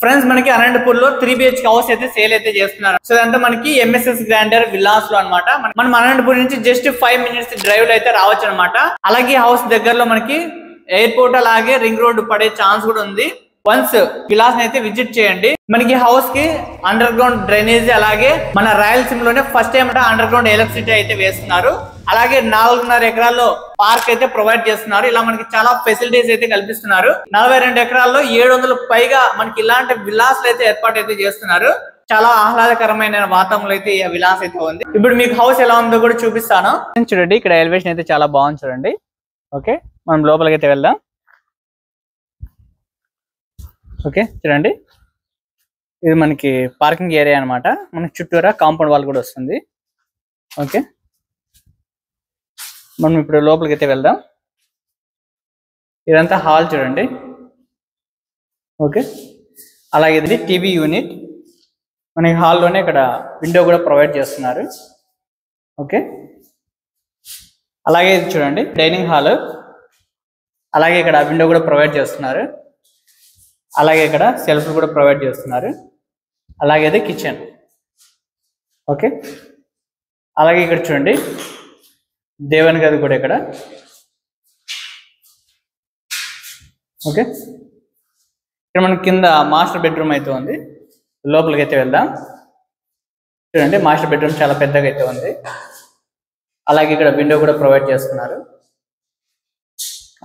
Friends మనకి అనంతపూర్ లో 3 BHK house అయితే సేల్ అయితే చేస్తున్నారు. సో ఇదంతా మనకి ఎంఎస్ఎస్ గ్రాండర్ విల్లాస్ లో అన్నమాట. మనం అనంతపూర్ నుంచి జస్ట్ 5 minutes డ్రైవ్ లో అయితే రావచ్చు అనమాట. అలాగే హౌస్ దగ్గరలో మనకి ఎయిర్పోర్ట్ అలాగే రింగ్ రోడ్ పడే ఛాన్స్ కూడా ఉంది. వన్స్ విలాస్ అయితే విజిట్ చేయండి. మనకి హౌస్ కి అండర్ గ్రౌండ్ డ్రైనేజ్ అలాగే మన రాయలసీమ లోనే first time under ground electricity అయితే వేస్తున్నారు. అలాగే 4.5 ఎకరాల్లో పార్క్ అయితే ప్రొవైడ్ చేస్తున్నారు. ఇలా మనకి చాలా ఫెసిలిటీస్ అయితే కల్పిస్తున్నారు. 42 ఎకరాల్లో 700 పైగా మనకి ఇలాంటి విలాస్ అయితే ఏర్పాటు అయితే చేస్తున్నారు. చాలా ఆహ్లాదకరమైన వాతావరణంలో అయితే ఈ విలాస్ అయితే ఉంది. ఇప్పుడు మీకు హౌస్ ఎలా ఉందో కూడా చూపిస్తాను. చూడండి, ఇక్కడ ఎలివేషన్ అయితే చాలా బాగుంది చూడండి. ఓకే, మనం లోపలికి అయితే వెళ్దాం. ఓకే చూడండి, ఇది మనకి పార్కింగ్ ఏరియా అనమాట. మనకి చుట్టూరా కాంపౌండ్ వాల్ కూడా వస్తుంది. ఓకే, మనం ఇప్పుడు లోపలికి అయితే వెళ్దాం. ఇదంతా హాల్ చూడండి. ఓకే, అలాగే ఇది టీవీ యూనిట్. మనకి హాల్లోనే ఇక్కడ విండో కూడా ప్రొవైడ్ చేస్తున్నారు. ఓకే, అలాగే ఇది చూడండి డైనింగ్ హాల్. అలాగే ఇక్కడ విండో కూడా ప్రొవైడ్ చేస్తున్నారు. అలాగే ఇక్కడ సెల్ఫ్ కూడా ప్రొవైడ్ చేస్తున్నారు. అలాగే ఇది కిచెన్. ఓకే, అలాగే ఇక్కడ చూడండి దేవుని గది కూడా ఇక్కడ. ఓకే, ఇక్కడ మనకి కింద మాస్టర్ బెడ్రూమ్ అయితే ఉంది. లోపలికి అయితే వెళ్దాం. చూడండి, మాస్టర్ బెడ్రూమ్ చాలా పెద్దగా అయితే ఉంది. అలాగే ఇక్కడ విండో కూడా ప్రొవైడ్ చేస్తున్నారు.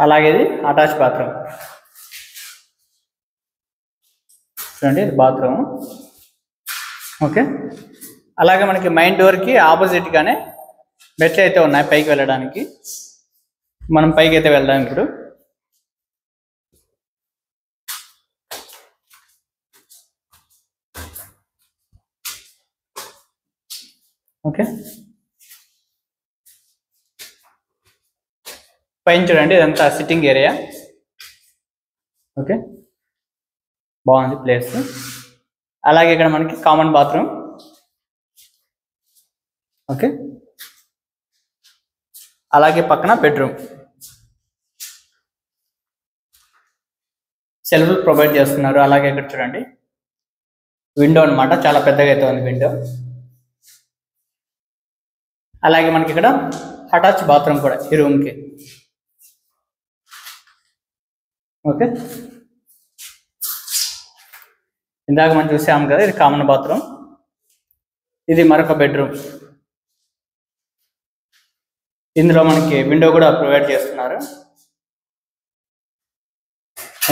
అలాగే ఇది అటాచ్ బాత్రూమ్. చూడండి, ఇది బాత్రూమ్. ఓకే, అలాగే మనకి మెయిన్ డోర్కి ఆపోజిట్ గానే మెట్లు అయితే ఉన్నాయి పైకి వెళ్ళడానికి. మనం పైకి అయితే వెళ్దాం ఇప్పుడు. ఓకే, పైన చూడండి ఇదంతా సిట్టింగ్ ఏరియా. ఓకే, బాగుంది ప్లేస్. అలాగే ఇక్కడ మనకి కామన్ బాత్రూమ్. ఓకే, అలాగే పక్కన బెడ్రూమ్. సెల్ఫ్ ప్రొవైడ్ చేస్తున్నారు. అలాగే ఇక్కడ చూడండి విండో అనమాట, చాలా పెద్దగా అయితే ఉంది విండో. అలాగే మనకి ఇక్కడ అటాచ్ బాత్రూమ్ కూడా ఈ రూమ్కి. ఓకే, ఇందాక మనం చూసాం కదా, ఇది కామన్ బాత్రూమ్. ఇది మరొక బెడ్రూమ్. ఇందులో మనకి విండో కూడా ప్రొవైడ్ చేస్తున్నారు.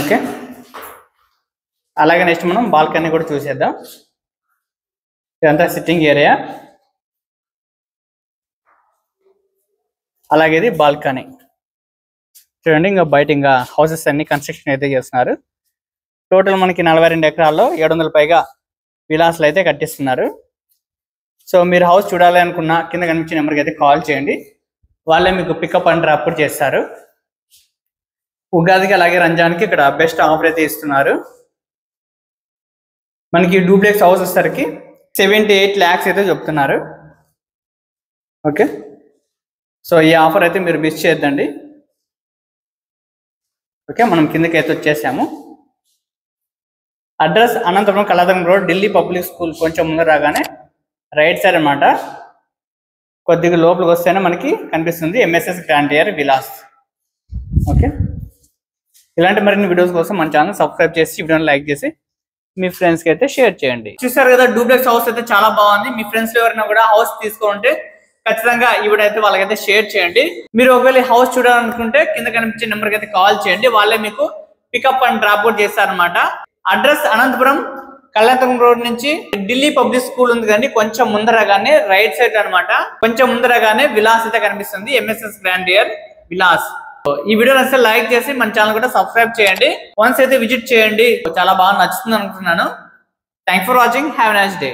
ఓకే, అలాగే నెక్స్ట్ మనం బాల్కనీ కూడా చూసేద్దాం. ఇదంతా సిట్టింగ్ ఏరియా. అలాగే ఇది బాల్కనీ. చూడండి, ఇంకా బయట ఇంకా హౌసెస్ అన్ని కన్స్ట్రక్షన్ అయితే చేస్తున్నారు. టోటల్ మనకి 42 ఎకరాల్లో 700 పైగా విలాసాలు అయితే కట్టిస్తున్నారు. సో మీరు హౌస్ చూడాలి అనుకున్న కింద కనిపించే నెంబర్కి అయితే కాల్ చేయండి. వాళ్ళే మీకు పికప్ అండ్ డ్రాప్ చేస్తారు. ఉగాదికి అలాగే రంజాన్కి ఇక్కడ బెస్ట్ ఆఫర్ అయితే ఇస్తున్నారు. మనకి డూప్లెక్స్ హౌస్ వచ్చేసరికి 78 lakhs అయితే చెప్తున్నారు. ఓకే, సో ఈ ఆఫర్ అయితే మీరు మిస్ చేయొద్దండి. ఓకే, మనం కిందకి అయితే వచ్చేసాము. Address Anantapuram Kaladharam road, Delhi public school కొంచెం ముందు రాగానే రైట్ సైడ్ అనమాట. కొద్దిగా లోపలికి వస్తేనే మనకి కనిపిస్తుంది ఎంఎస్ఎస్ గ్రాండియర్ విలాస్. ఓకే, ఇలాంటి మరిన్ని వీడియోస్ కోసం మన ఛానల్ సబ్స్క్రైబ్ చేసి వీడియోని లైక్ చేసి మీ ఫ్రెండ్స్కి అయితే షేర్ చేయండి. చూసారు కదా, డూప్లెక్స్ హౌస్ అయితే చాలా బాగుంది. మీ ఫ్రెండ్స్ ఎవరైనా కూడా హౌస్ తీసుకుంటే ఖచ్చితంగా ఈ వీడియో అయితే వాళ్ళకైతే షేర్ చేయండి. మీరు ఒకవేళ హౌస్ చూడాలనుకుంటే కింద కనిపించే నెంబర్కి అయితే కాల్ చేయండి. వాళ్ళే మీకు పికప్ అండ్ డ్రాప్ అవుట్ చేస్తారనమాట. అడ్రస్ అనంతపురం కళ్యాణపురం రోడ్ నుంచి ఢిల్లీ పబ్లిక్ స్కూల్ ఉంది కానీ కొంచెం ముందరగానే రైట్ సైడ్ అనమాట. కొంచెం ముందరగానే విలాస్ అయితే కనిపిస్తుంది, ఎంఎస్ఎస్ గ్రాండియర్ విలాస్. ఈ వీడియో నచ్చితే లైక్ చేసి మన ఛానల్ కూడా సబ్స్క్రైబ్ చేయండి. వన్స్ అయితే విజిట్ చేయండి, చాలా బాగా నచ్చుతుంది అనుకుంటున్నాను. Thanks for watching. Have a nice day.